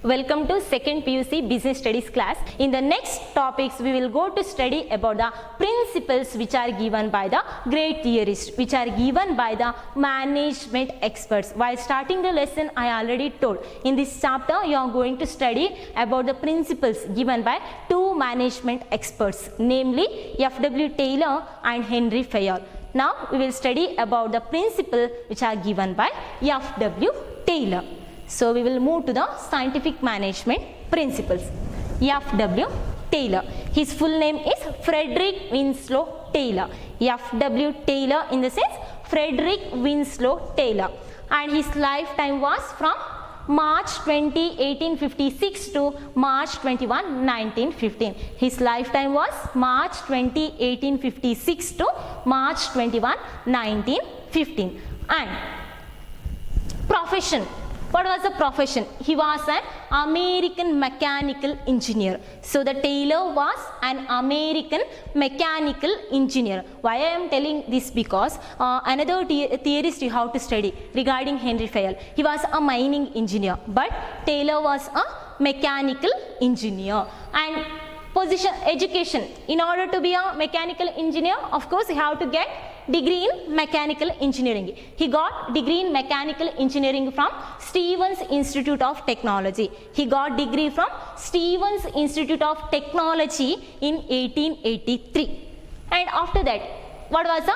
Welcome to second PUC Business Studies class. In the next topics, we will go to study about the principles which are given by the great theorists, which are given by the management experts. While starting the lesson, I already told, in this chapter, you are going to study about the principles given by two management experts, namely F.W. Taylor and Henry Fayol. Now, we will study about the principle which are given by F.W. Taylor. So, we will move to the scientific management principles. F.W. Taylor. His full name is Frederick Winslow Taylor. F.W. Taylor in the sense Frederick Winslow Taylor. And his lifetime was from March 20, 1856 to March 21, 1915. His lifetime was March 20, 1856 to March 21, 1915. And profession. What was the profession? He was an American mechanical engineer. So the Taylor was an American mechanical engineer. Why I am telling this? Because another theorist you have to study regarding Henry Fayol. He was a mining engineer, but Taylor was a mechanical engineer. And position, education. In order to be a mechanical engineer, of course, you have to get degree in mechanical engineering. He got degree in mechanical engineering from Stevens Institute of Technology. He got degree from Stevens Institute of Technology in 1883. And after that, what was the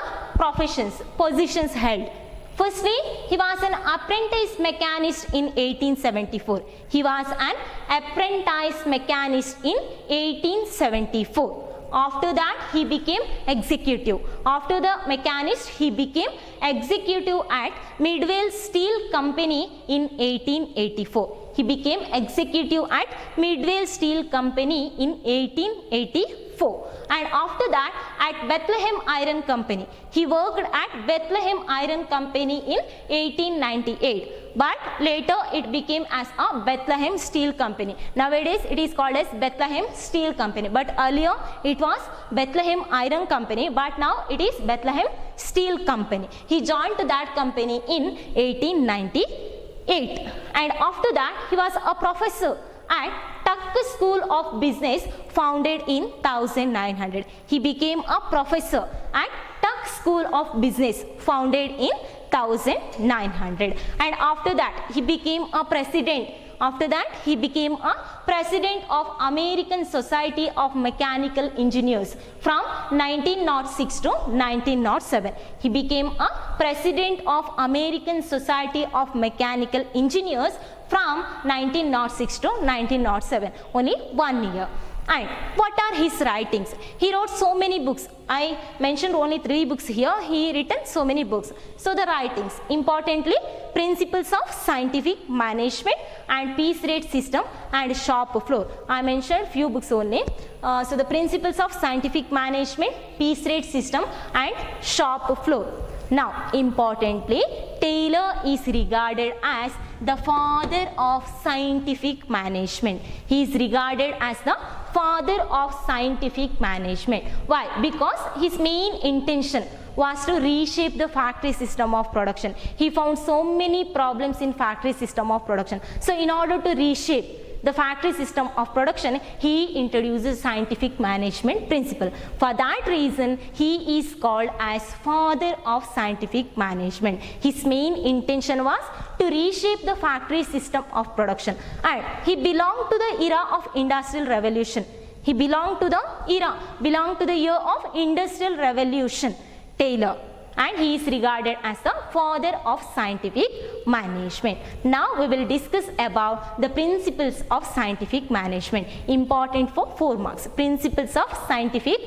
positions held? Firstly, he was an apprentice mechanist in 1874. He was an apprentice mechanist in 1874. After that, he became executive. After the mechanist, he became executive at Midwell Steel Company in 1884. He became executive at Midwell Steel Company in 1884. And after that, at Bethlehem Iron Company. He worked at Bethlehem Iron Company in 1898. But later it became as a Bethlehem Steel Company. Nowadays it is called as Bethlehem Steel Company. But earlier it was Bethlehem Iron Company. But now it is Bethlehem Steel Company. He joined to that company in 1898. And after that, he was a professor at Tuck School of Business, founded in 1900. He became a professor at Tuck School of Business, founded in 1900. And after that, he became a president. After that, he became a president of American Society of Mechanical Engineers from 1906 to 1907. He became a president of American Society of Mechanical Engineers from 1906 to 1907, only 1 year. And what are his writings? He wrote so many books. I mentioned only 3 books here. He written so many books. So the writings, importantly, Principles of Scientific Management and Piece Rate System and Shop Floor. I mentioned few books only. So the Principles of Scientific Management, Piece Rate System and Shop Floor. Now, importantly, Taylor is regarded as the father of scientific management. He is regarded as the father of scientific management. Why? Because his main intention was to reshape the factory system of production. He found so many problems in factory system of production. So, in order to reshape the factory system of production, he introduces scientific management principle. For that reason, he is called as father of scientific management. His main intention was to reshape the factory system of production. And he belonged to the era of Industrial Revolution. He belonged to the year of Industrial Revolution, Taylor. And he is regarded as the father of scientific management. Now we will discuss about the principles of scientific management, important for 4 marks. Principles of scientific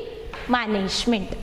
management.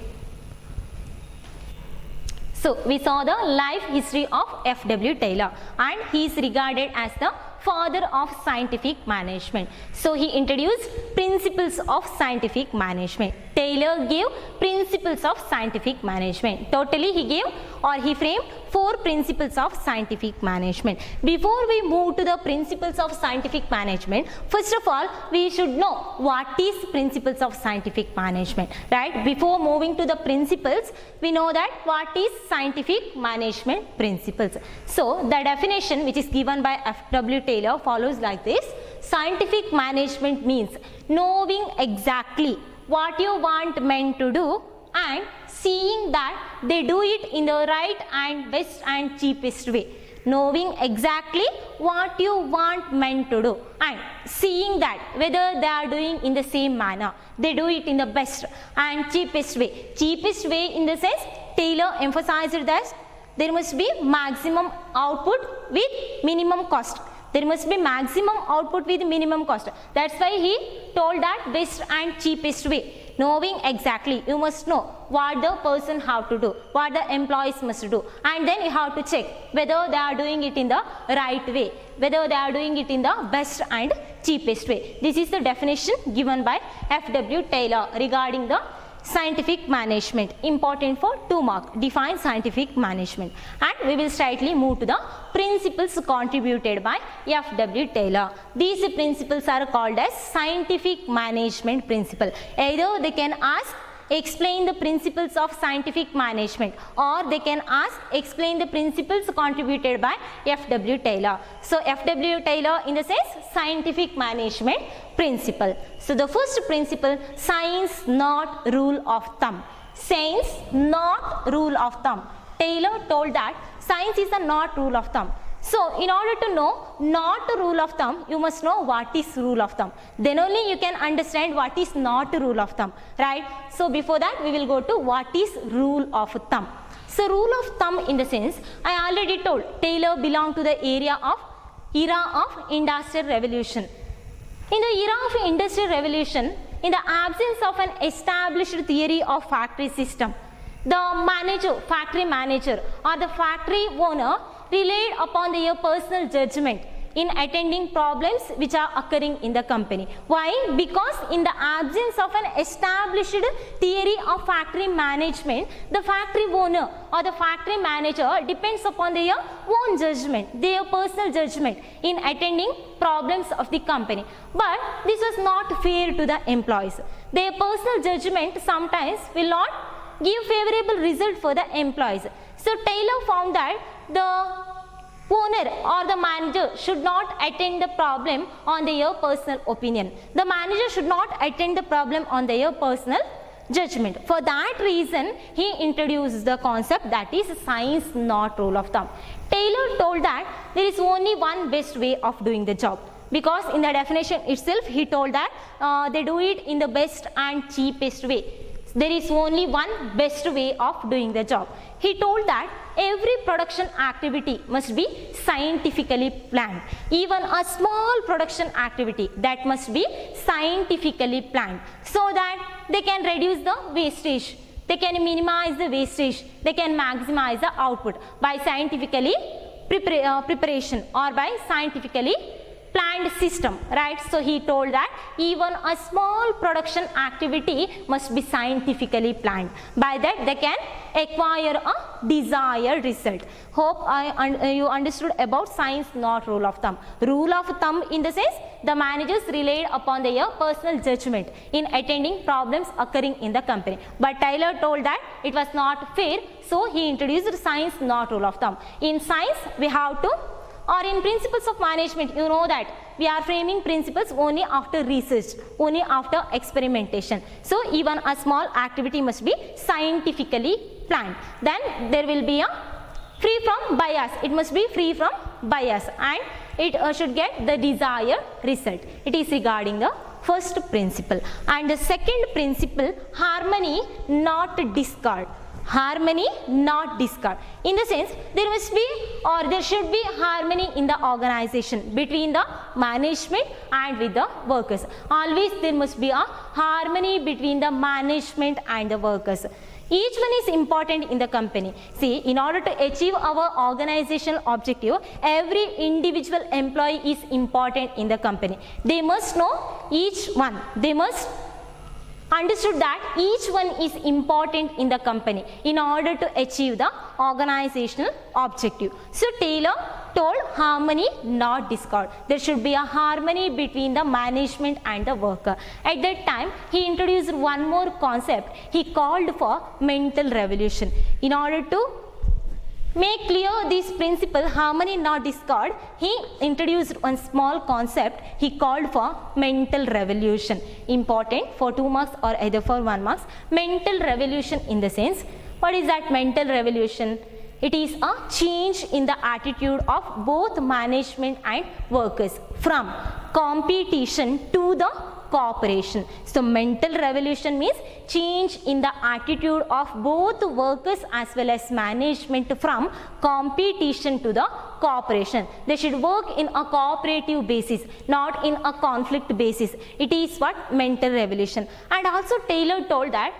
So we saw the life history of F.W. Taylor, and he is regarded as the father of scientific management. So he introduced principles of scientific management. Taylor gave principles of scientific management. Totally he framed 4 principles of scientific management. Before we move to the principles of scientific management, first of all, we should know what is principles of scientific management, right? Before moving to the principles, we know that what is scientific management principles. So the definition which is given by F.W. Taylor follows like this. scientific management means knowing exactly what you want men to do and seeing that they do it in the right and best and cheapest way. Knowing exactly what you want men to do and seeing that whether they are doing in the same manner, they do it in the best and cheapest way. Cheapest way in the sense, Taylor emphasized that there must be maximum output with minimum cost. There must be maximum output with minimum cost. That's why he told that best and cheapest way. Knowing exactly, you must know what the person have to do, what the employees must do, and then you have to check whether they are doing it in the right way, whether they are doing it in the best and cheapest way. This is the definition given by F.W. Taylor regarding the scientific management. Important for 2 marks. Define scientific management. And we will straightly move to the principles contributed by F.W. Taylor. These principles are called as scientific management principle. Either they can ask explain the principles of scientific management, or they can ask explain the principles contributed by F.W. Taylor. So F.W. Taylor in the sense scientific management principle. So the first principle, science not rule of thumb. Science not rule of thumb. Taylor told that science is a not rule of thumb. So in order to know not a rule of thumb, you must know what is rule of thumb. Then only you can understand what is not a rule of thumb, right? So before that we will go to what is rule of thumb. So rule of thumb in the sense, I already told Taylor belonged to the era of Industrial Revolution. In the era of Industrial Revolution, in the absence of an established theory of factory system, the factory manager or the factory owner relied upon their personal judgment in attending problems which are occurring in the company. Why? Because in the absence of an established theory of factory management, the factory owner or the factory manager depends upon their own judgment, their personal judgment in attending problems of the company. But this was not fair to the employees. Their personal judgment sometimes will not give favorable result for the employees. So Taylor found that the owner or the manager should not attend the problem on their personal opinion. The manager should not attend the problem on their personal judgment. For that reason, he introduced the concept that is science not rule of thumb. Taylor told that there is only one best way of doing the job. Because in the definition itself, he told that they do it in the best and cheapest way. There is only one best way of doing the job. He told that every production activity must be scientifically planned. Even a small production activity, that must be scientifically planned, so that they can reduce the wastage, they can minimize the wastage, they can maximize the output by scientifically preparation or by scientifically planned system, right? So he told that even a small production activity must be scientifically planned. By that they can acquire a desired result. Hope you understood about science not rule of thumb. Rule of thumb in the sense, the managers relied upon their personal judgment in attending problems occurring in the company. But Taylor told that it was not fair, so he introduced science not rule of thumb. In science we have to, or in principles of management, you know that we are framing principles only after research, only after experimentation. So even a small activity must be scientifically planned. Then there will be a free from bias. It must be free from bias and it should get the desired result. It is regarding the first principle. And the second principle, harmony not discord. Harmony not discord. In the sense, there must be or there should be harmony in the organization between the management and with the workers. Always there must be a harmony between the management and the workers. Each one is important in the company. See, in order to achieve our organizational objective, every individual employee is important in the company. They must know each one. They must understood that each one is important in the company in order to achieve the organizational objective. So Taylor told harmony not discord. There should be a harmony between the management and the worker. At that time he introduced one more concept. He called for mental revolution. In order to Make clear this principle, harmony not discord, he introduced one small concept he called for mental revolution. Important for 2 marks or either for 1 marks. Mental revolution in the sense, what is that mental revolution? It is a change in the attitude of both management and workers from competition to the cooperation. So mental revolution means change in the attitude of both workers as well as management from competition to the cooperation. They should work in a cooperative basis, not in a conflict basis. It is what mental revolution. And also Taylor told that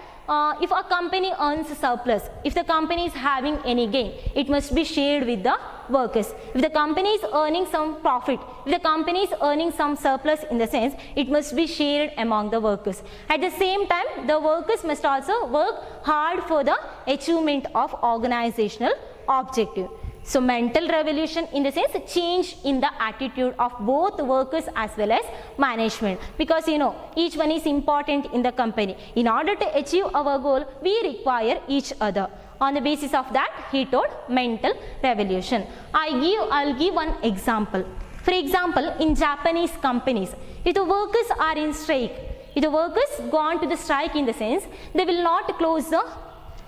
if a company earns surplus, if the company is having any gain, it must be shared with the workers. If the company is earning some profit, if the company is earning some surplus in the sense, it must be shared among the workers. At the same time, the workers must also work hard for the achievement of organizational objective. So mental revolution in the sense change in the attitude of both workers as well as management, because each one is important in the company. In order to achieve our goal, we require each other. On the basis of that, he told mental revolution. I'll give one example. For example, in Japanese companies, if the workers are in strike, if the workers go on to the strike in the sense, they will not close the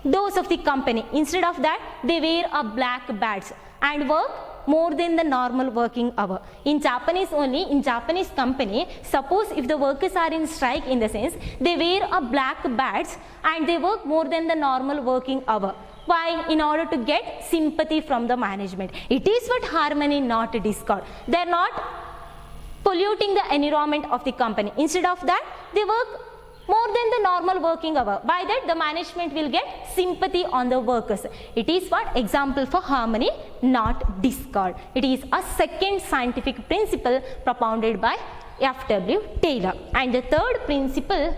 doors of the company. Instead of that, they wear a black badge and work more than the normal working hour. In Japanese only, in Japanese company, suppose if the workers are in strike in the sense, they wear a black badge and they work more than the normal working hour. Why? In order to get sympathy from the management. It is what harmony, not discord. They are not polluting the environment of the company. Instead of that, they work more than the normal working hour. By that, the management will get sympathy on the workers. It is what example for harmony, not discord. It is a second scientific principle propounded by F.W. Taylor. And the third principle,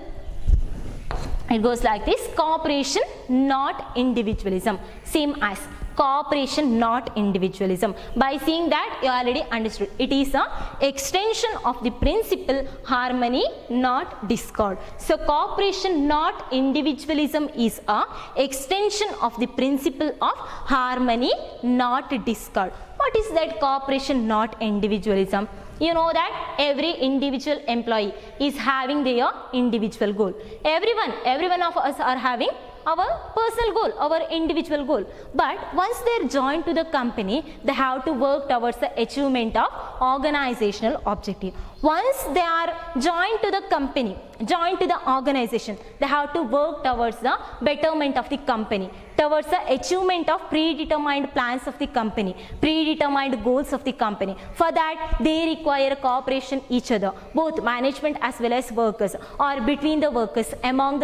it goes like this: cooperation, not individualism. Same as cooperation, not individualism. By seeing that, you already understood. It is an extension of the principle harmony, not discord. So cooperation, not individualism is a extension of the principle of harmony, not discord. What is that cooperation, not individualism? You know that every individual employee is having their individual goal. Everyone of us are having our personal goal, our individual goal. But once they are joined to the company, they have to work towards the achievement of organizational objective. Once they are joined to the company, joined to the organization, they have to work towards the betterment of the company, towards the achievement of predetermined plans of the company, predetermined goals of the company. For that, they require cooperation each other, both management as well as workers, or between the workers, among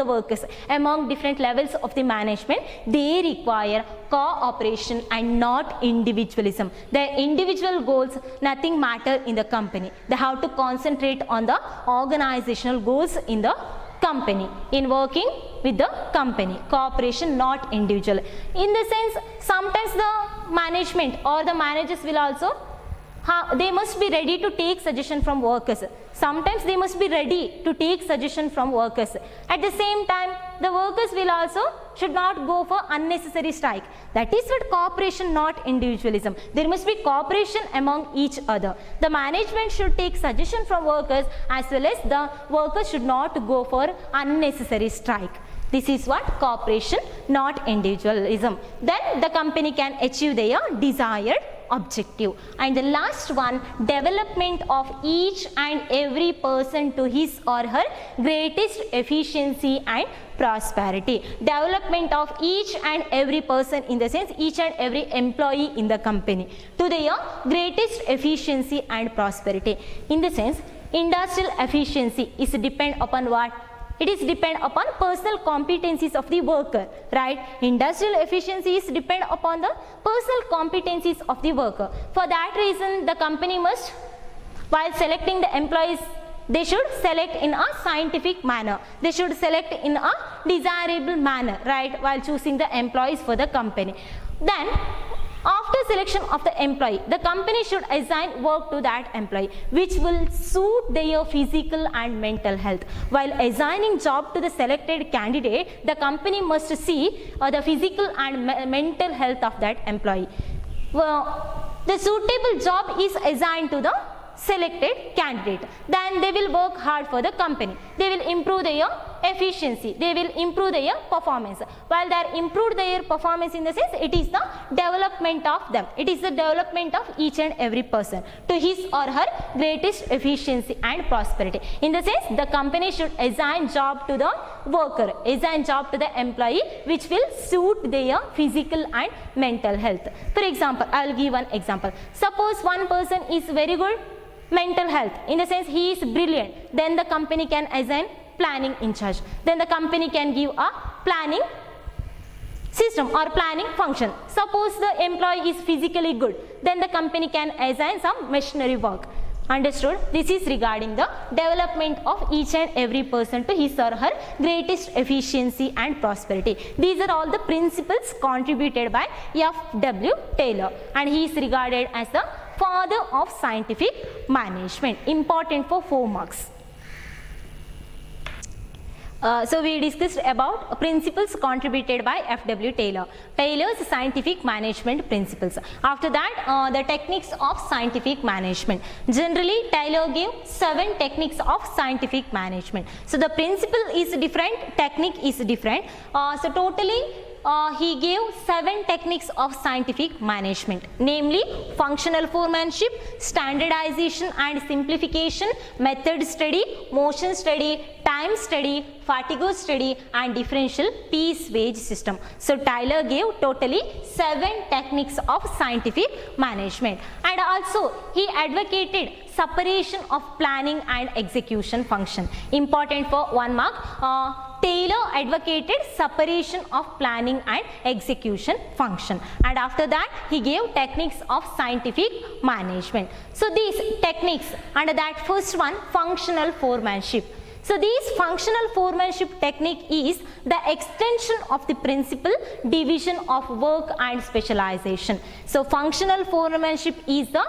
different levels of the management. They require cooperation and not individualism. Their individual goals, nothing matter in the company. They have to concentrate on the organizational goals in the company, in working with the company. Cooperation, not individual. In the sense, sometimes the management or the managers will also they must be ready to take suggestion from workers. Sometimes they must be ready to take suggestion from workers. At the same time, the workers will also should not go for unnecessary strike. That is what cooperation, not individualism. There must be cooperation among each other. The management should take suggestion from workers, as well as the workers should not go for unnecessary strike. This is what cooperation, not individualism. Then the company can achieve their desired objective. And the last one, development of each and every person to his or her greatest efficiency and prosperity. Development of each and every person, in the sense each and every employee in the company, to their greatest efficiency and prosperity. In the sense, industrial efficiency is depend upon what? It is depend upon personal competencies of the worker, right? Industrial efficiency is depend upon the personal competencies of the worker. For that reason, the company must, while selecting the employees, they should select in a scientific manner. They should select in a desirable manner, right? While choosing the employees for the company. Then, After selection of the employee, the company should assign work to that employee which will suit their physical and mental health. While assigning job to the selected candidate, the company must see the physical and mental health of that employee. The suitable job is assigned to the selected candidate. Then they will work hard for the company. They will improve their efficiency. They will improve their performance. While they are improved their performance, in the sense, it is the development of them. It is the development of each and every person to his or her greatest efficiency and prosperity. In the sense, the company should assign job to the worker, assign job to the employee which will suit their physical and mental health. For example, I will give one example. Suppose one person is very good mental health, in the sense he is brilliant, then the company can assign planning in charge. Then the company can give a planning system or planning function. Suppose the employee is physically good, then the company can assign some machinery work. Understood? This is regarding the development of each and every person to his or her greatest efficiency and prosperity. These are all the principles contributed by F.W. Taylor, and he is regarded as the father of scientific management. Important for 4 marks. So we discussed about principles contributed by F.W. Taylor. Taylor's scientific management principles. After that, the techniques of scientific management. Generally, Taylor gave 7 techniques of scientific management. So the principle is different, technique is different. So totally, he gave 7 techniques of scientific management, namely functional foremanship, standardization and simplification, method study, motion study, time study, fatigue study and differential piece wage system. So Taylor gave totally 7 techniques of scientific management, and also he advocated separation of planning and execution function. Important for 1 mark. Taylor advocated separation of planning and execution function, and after that he gave techniques of scientific management. So these techniques, under that first one, functional foremanship. So this functional foremanship technique is the extension of the principle division of work and specialization. So functional foremanship is the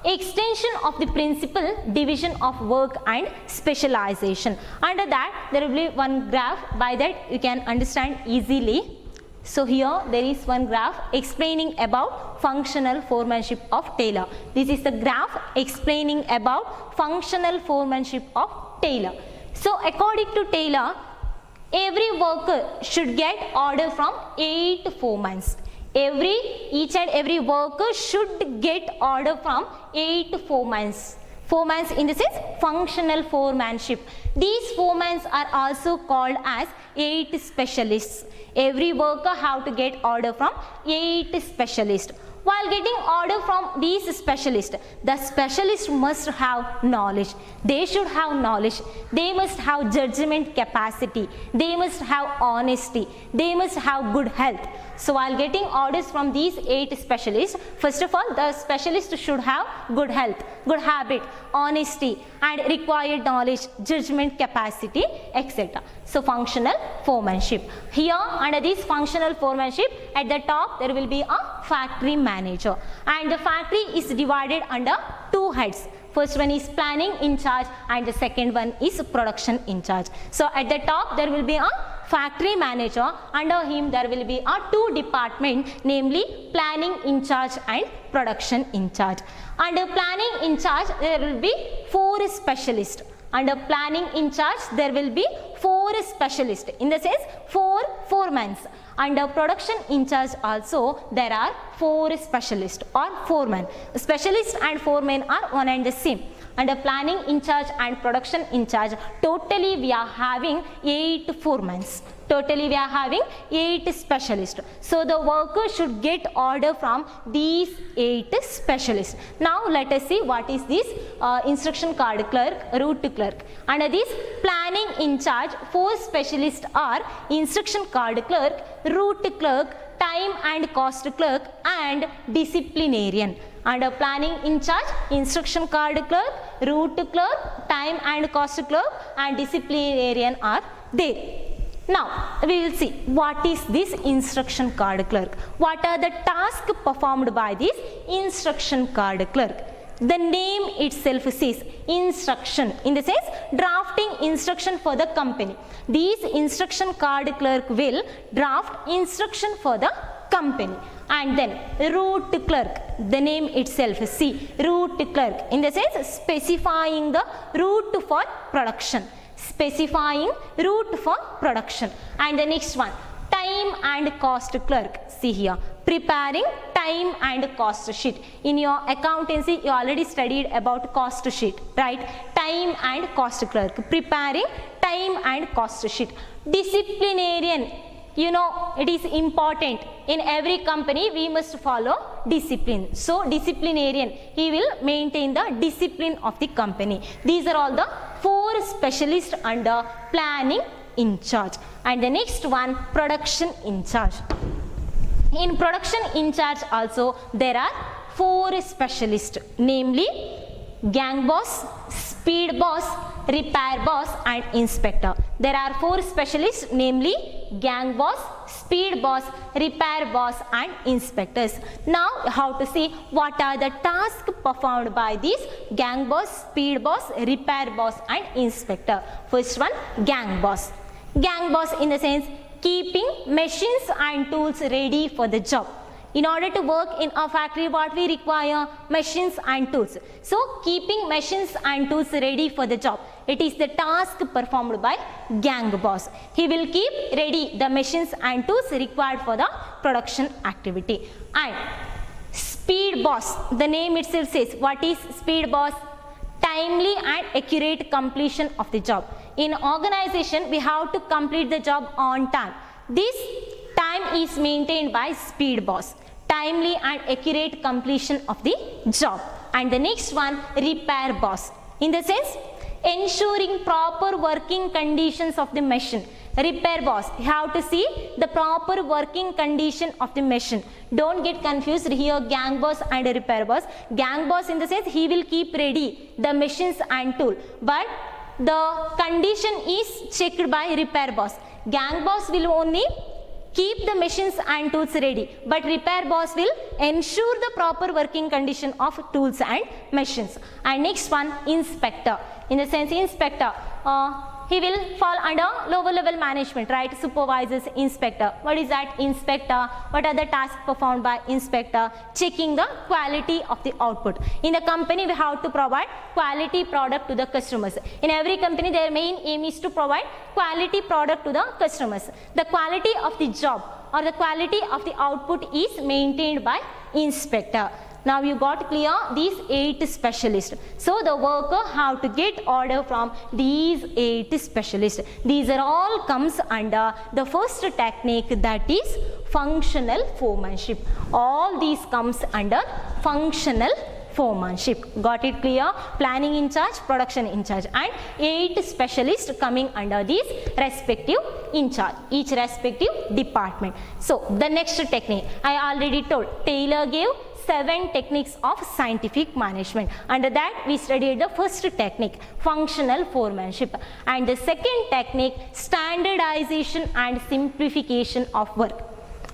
extension of the principle division of work and specialization. Under that there will be one graph, by that you can understand easily. So here there is one graph explaining about functional foremanship of Taylor. This is the graph explaining about functional foremanship of Taylor. So according to Taylor, every worker should get order from 8 foremans. Each and every worker should get order from 8 foremans. Foremans in the sense functional foremanship. These foremans are also called as 8 specialists. Every worker have to get order from 8 specialists. While getting order from these specialists, the specialist must have knowledge. They should have knowledge. They must have judgment capacity. They must have honesty. They must have good health. So while getting orders from these 8 specialists, first of all, the specialist should have good health, good habit, honesty and required knowledge, judgment capacity, etc. So functional foremanship. Here under this functional foremanship, at the top there will be a factory manager, and the factory is divided under 2 heads. First one is planning in charge and the second one is production in charge. So at the top there will be a factory manager. Under him there will be a 2 department, namely planning in charge and production in charge. Under planning in charge there will be 4 specialists. Under planning in charge there will be 4 specialists, in the sense 4 foremans. Under production in charge also there are 4 specialists or foremen. Specialists and foremen are one and the same. Under planning in charge and production in charge, totally we are having 8 foremans. Totally we are having 8 specialists. So the worker should get order from these 8 specialists. Now let us see what is this instruction card clerk, route clerk. Under this planning in charge, 4 specialists are instruction card clerk, route clerk, time and cost clerk and disciplinarian. Under planning in charge, instruction card clerk, route clerk, time and cost clerk and disciplinarian are there. Now we will see what is this instruction card clerk. What are the tasks performed by this instruction card clerk? The name itself says instruction, in the sense drafting instruction for the company. This instruction card clerk will draft instruction for the company. And then route clerk, the name itself, see, route clerk, in the sense specifying the route for production. Specifying route for production. And the next one, time and cost clerk, see here, preparing time and cost sheet. In your accountancy you already studied about cost sheet, right? Time and cost clerk, preparing time and cost sheet. Disciplinarian, you know, it is important. In every company we must follow discipline. So disciplinarian, he will maintain the discipline of the company. These are all the 4 specialists under planning in charge. And the next one, production in charge. In production in charge also there are 4 specialists, namely gang boss, speed boss, repair boss and inspector. There are 4 specialists, namely gang boss, speed boss, repair boss and inspectors. Now how to see what are the tasks performed by these gang boss, speed boss, repair boss and inspector. First one, gang boss. Gang boss, in the sense keeping machines and tools ready for the job. In order to work in a factory, what we require? Machines and tools. So keeping machines and tools ready for the job, it is the task performed by gang boss. He will keep ready the machines and tools required for the production activity. And speed boss, the name itself says, what is speed boss? Timely and accurate completion of the job. In organization we have to complete the job on time. This time is maintained by speed boss. Timely and accurate completion of the job. And the next one, repair boss, in the sense ensuring proper working conditions of the machine. Repair boss, you have to see the proper working condition of the machine. Don't get confused here, gang boss and repair boss. Gang boss, in the sense he will keep ready the machines and tool, but the condition is checked by repair boss. Gang boss will only keep the machines and tools ready, but repair boss will ensure the proper working condition of tools and machines. And next one, inspector, in the sense inspector, he will fall under lower level management, right? Supervisors, inspector. What is that? Inspector. What are the tasks performed by inspector? Checking the quality of the output. In the company we have to provide quality product to the customers. In every company their main aim is to provide quality product to the customers. The quality of the job or the quality of the output is maintained by inspector. Now you got clear these 8 specialists. So the worker have to get order from these 8 specialists. These are all comes under the first technique, that is functional foremanship. All these comes under functional foremanship. Got it clear? Planning in charge, production in charge, and 8 specialists coming under these respective in charge, each respective department. So the next technique I already told, Taylor gave 7 techniques of scientific management. Under that we studied the first technique, functional foremanship, and the second technique, standardization and simplification of work.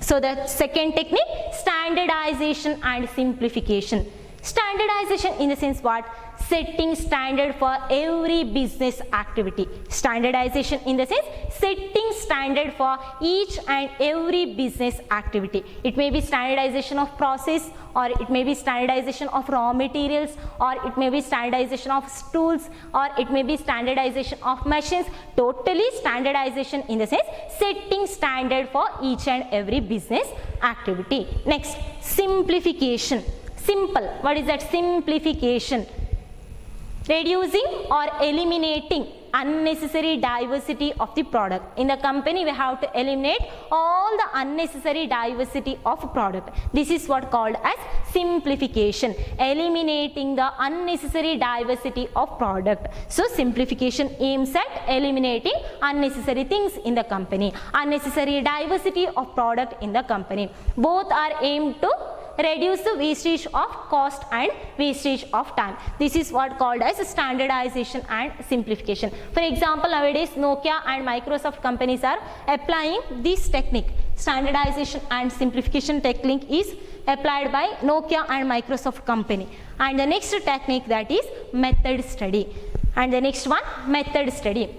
So the second technique, standardization and simplification. Standardization in the sense what? Setting standard for every business activity. Standardization in the sense setting standard for each and every business activity. It may be standardization of process, or it may be standardization of raw materials, or it may be standardization of tools, or it may be standardization of machines. Totally standardization in the sense setting standard for each and every business activity. Next, simplification. Simple. What is that? Simplification. Reducing or eliminating unnecessary diversity of the product. In the company we have to eliminate all the unnecessary diversity of product. This is what called as simplification. Eliminating the unnecessary diversity of product. So simplification aims at eliminating unnecessary things in the company. Unnecessary diversity of product in the company. Both are aimed to reduce the wastage of cost and wastage of time. This is what called as standardization and simplification. For example, nowadays Nokia and Microsoft companies are applying this technique. Standardization and simplification technique is applied by Nokia and Microsoft company. And the next technique, that is method study. And the next one, method study.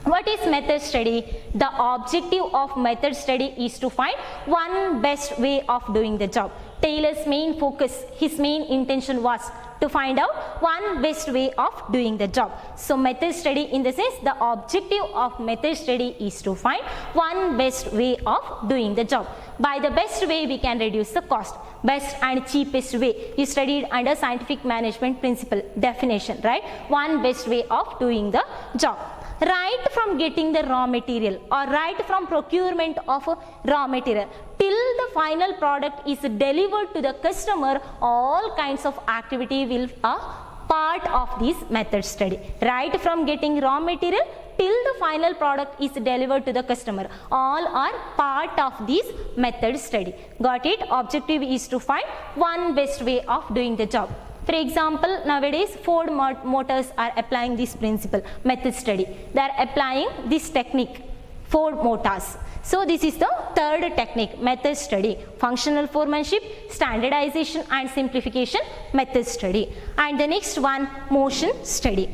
What is method study? The objective of method study is to find one best way of doing the job. Taylor's main focus, his main intention was to find out one best way of doing the job. So method study, in the sense, the objective of method study is to find one best way of doing the job. By the best way, we can reduce the cost. Best and cheapest way is studied under scientific management principle definition, right? One best way of doing the job. Right from getting the raw material or right from procurement of raw material till the final product is delivered to the customer, all kinds of activity will a part of this method study. Right from getting raw material till the final product is delivered to the customer, all are part of this method study. Got it? Objective is to find one best way of doing the job. For example, nowadays Ford Motors are applying this principle, method study. They are applying this technique, Ford Motors. So this is the third technique, method study. Functional foremanship, standardization and simplification, method study. And the next one, motion study.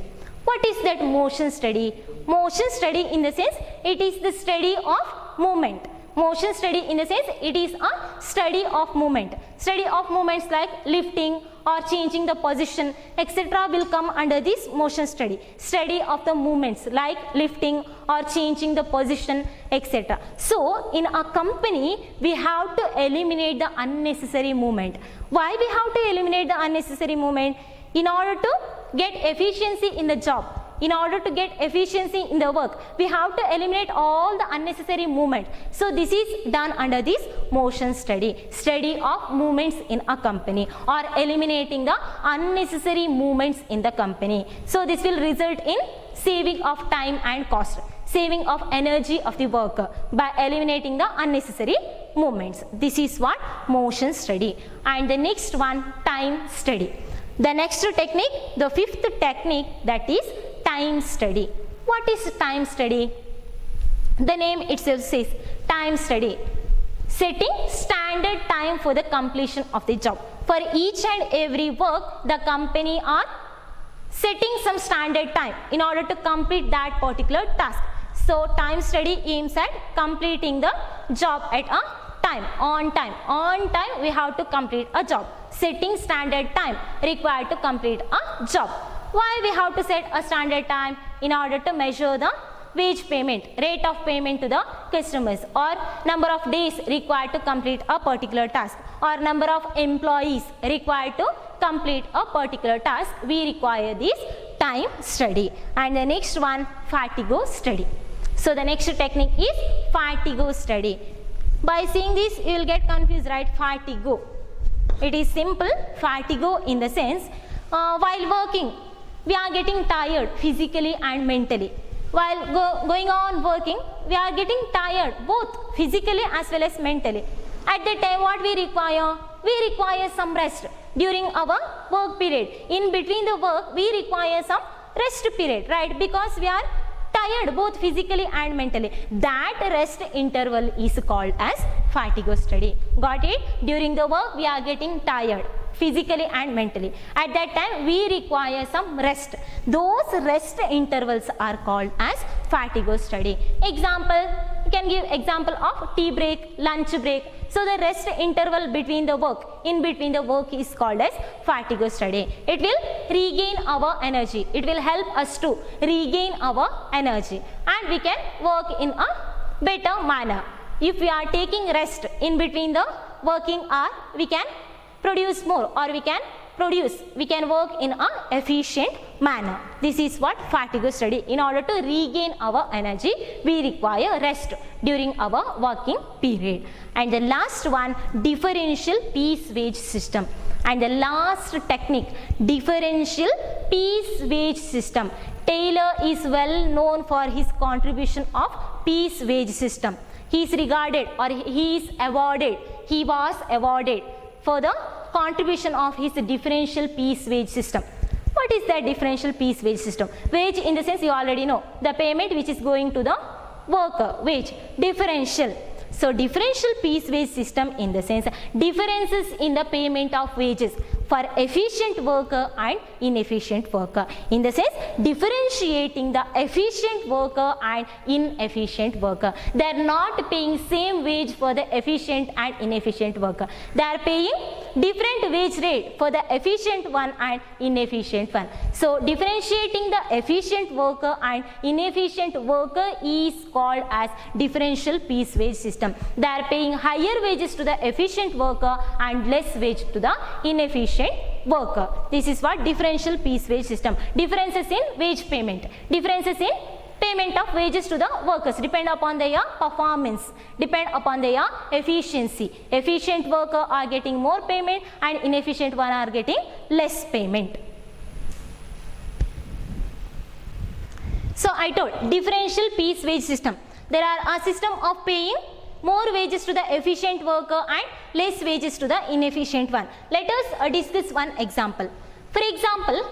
What is that motion study? Motion study, in the sense, it is the study of movement. Motion study, in the sense, it is a study of movement. Study of movements like lifting or changing the position, etc. will come under this motion study. Study of the movements like lifting or changing the position, etc. So in a company, we have to eliminate the unnecessary movement. Why we have to eliminate the unnecessary movement? In order to get efficiency in the job. In order to get efficiency in the work, we have to eliminate all the unnecessary movement. So this is done under this motion study, study of movements in a company or eliminating the unnecessary movements in the company. So this will result in saving of time and cost, saving of energy of the worker by eliminating the unnecessary movements. This is what motion study. And the next one, time study. The next technique, the fifth technique, that is time study. What is time study? The name itself says time study. Setting standard time for the completion of the job. For each and every work, the company are setting some standard time in order to complete that particular task. So time study aims at completing the job at a time, on time. On time we have to complete a job. Setting standard time required to complete a job. Why we have to set a standard time? In order to measure the wage payment, rate of payment to the customers, or number of days required to complete a particular task, or number of employees required to complete a particular task. We require this time study. And the next one, fatigue study. So the next technique is fatigue study. By seeing this, you will get confused, right? Fatigue. It is simple. Fatigue, in the sense, while working, we are getting tired physically and mentally. While going on working, we are getting tired both physically as well as mentally. At that time, what we require? We require some rest during our work period. In between the work, we require some rest period, right? Because we are tired both physically and mentally. That rest interval is called as fatigue study. Got it? During the work, we are getting tired physically and mentally. At that time, we require some rest. Those rest intervals are called as fatigue study. Example, you can give example of tea break, lunch break. So the rest interval between the work, in between the work, is called as fatigue study. It will regain our energy. It will help us to regain our energy, and we can work in a better manner. If we are taking rest in between the working hour, we can produce more, or we can work in a efficient manner. This is what fatigue study. In order to regain our energy, we require rest during our working period. And the last one, differential piece wage system. And the last technique, differential piece wage system. Taylor is well known for his contribution of piece wage system. He is regarded, or he was awarded for the contribution of his differential piece wage system. What is that differential piece wage system? Wage in the sense you already know, the payment which is going to the worker, wage, differential. So differential piece wage system in the sense differences in the payment of wages for efficient worker and inefficient worker. In the sense differentiating the efficient worker and inefficient worker. They are not paying same wage for the efficient and inefficient worker. They are paying different wage rate for the efficient one and inefficient one. So differentiating the efficient worker and inefficient worker is called as differential piece wage system. They are paying higher wages to the efficient worker and less wage to the inefficient worker. This is what differential piece wage system. Differences in wage payment. Differences in payment of wages to the workers depend upon their performance, depend upon their efficiency. Efficient worker are getting more payment and inefficient one are getting less payment. So I told differential piece wage system. There are a system of paying more wages to the efficient worker and less wages to the inefficient one. Let us discuss one example. For example,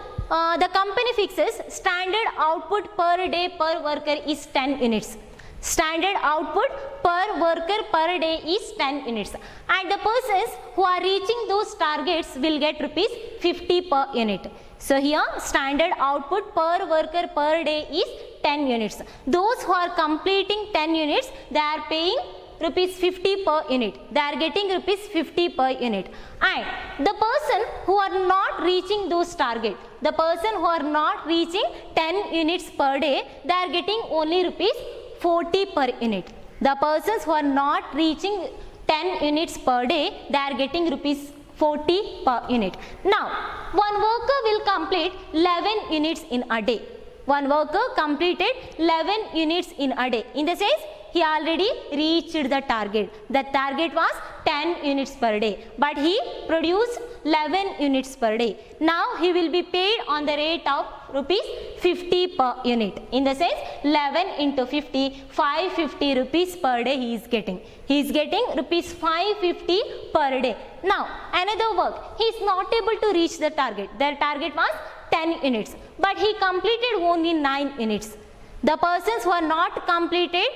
the company fixes standard output per day per worker is 10 units. Standard output per worker per day is 10 units. And the persons who are reaching those targets will get rupees 50 per unit. So here standard output per worker per day is 10 units. Those who are completing 10 units, they are paying rupees 50 per unit. They are getting rupees 50 per unit. And the person who are not reaching those target, the person who are not reaching 10 units per day, they are getting only rupees 40 per unit. The persons who are not reaching 10 units per day, they are getting rupees 40 per unit. Now, one worker will complete 11 units in a day. One worker completed 11 units in a day. In the sense, he already reached the target. The target was 10 units per day, but he produced 11 units per day. Now he will be paid on the rate of rupees 50 per unit. In the sense 11 into 50, 550 rupees per day he is getting. He is getting rupees 550 per day. Now another work, he is not able to reach the target. Their target was 10 units, but he completed only 9 units. The persons who are not completed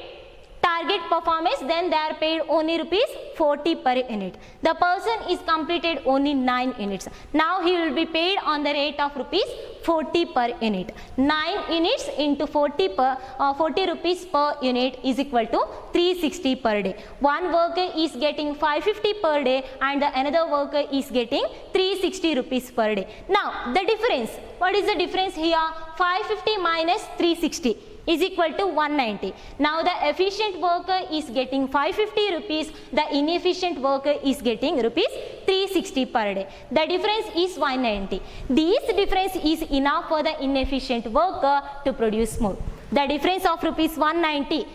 target performance, then they are paid only rupees 40 per unit. The person is completed only 9 units. Now he will be paid on the rate of rupees 40 per unit. 9 units into 40 rupees per unit is equal to 360 per day. One worker is getting 550 per day and the another worker is getting 360 rupees per day. Now the difference, what is the difference here? 550 minus 360 is equal to 190. Now the efficient worker is getting 550 rupees, the inefficient worker is getting rupees 360 per day. The difference is 190. This difference is enough for the inefficient worker to produce more. The difference of rupees 190.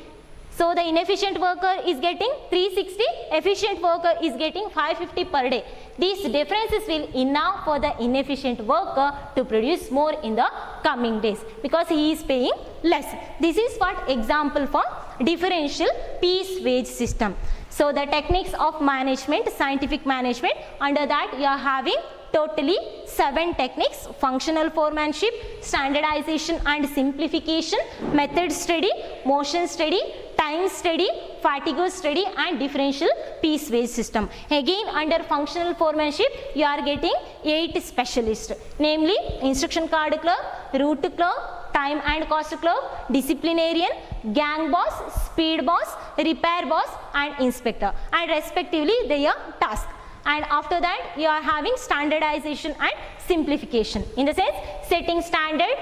So the inefficient worker is getting 360, efficient worker is getting 550 per day. These differences will enough for the inefficient worker to produce more in the coming days because he is paying less. This is what example for differential piece wage system. So the techniques of management, scientific management, under that you are having totally 7 techniques: functional foremanship, standardization and simplification, method study, motion study, time study, fatigue study and differential piece wage system. Again under functional foremanship you are getting 8 specialists, namely instruction card clerk, route clerk, time and cost clerk, disciplinarian, gang boss, speed boss, repair boss and inspector, and respectively their task. And after that you are having standardization and simplification, in the sense setting standard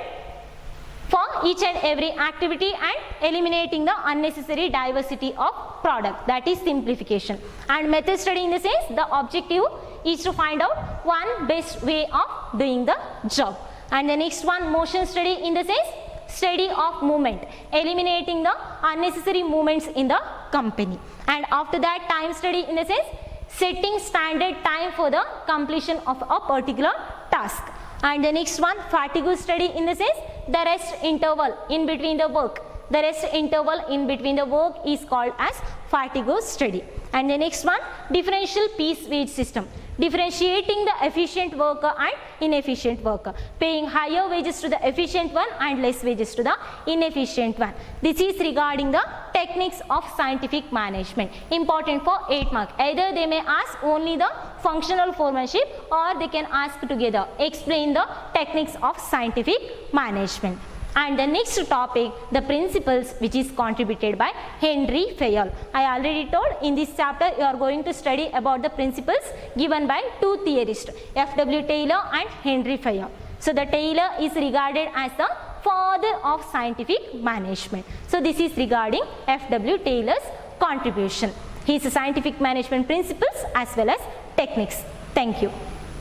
for each and every activity and eliminating the unnecessary diversity of product, that is simplification. And method study, in the sense the objective is to find out one best way of doing the job. And the next one, motion study, in the sense study of movement, eliminating the unnecessary movements in the company. And after that time study, in the sense setting standard time for the completion of a particular task. And the next one, fatigue study, in the sense the rest interval in between the work. The rest interval in between the work is called as fatigue study. And the next one, differential piece wage system. differentiating the efficient worker and inefficient worker, paying higher wages to the efficient one and less wages to the inefficient one. This is regarding the techniques of scientific management, important for 8 marks. Either they may ask only the functional foremanship or they can ask together, explain the techniques of scientific management. And the next topic, the principles, which is contributed by Henry Fayol. I already told in this chapter you are going to study about the principles given by two theorists, F.W. Taylor and Henry Fayol. So the Taylor is regarded as the father of scientific management. So this is regarding F.W. Taylor's contribution. His scientific management principles as well as techniques. Thank you.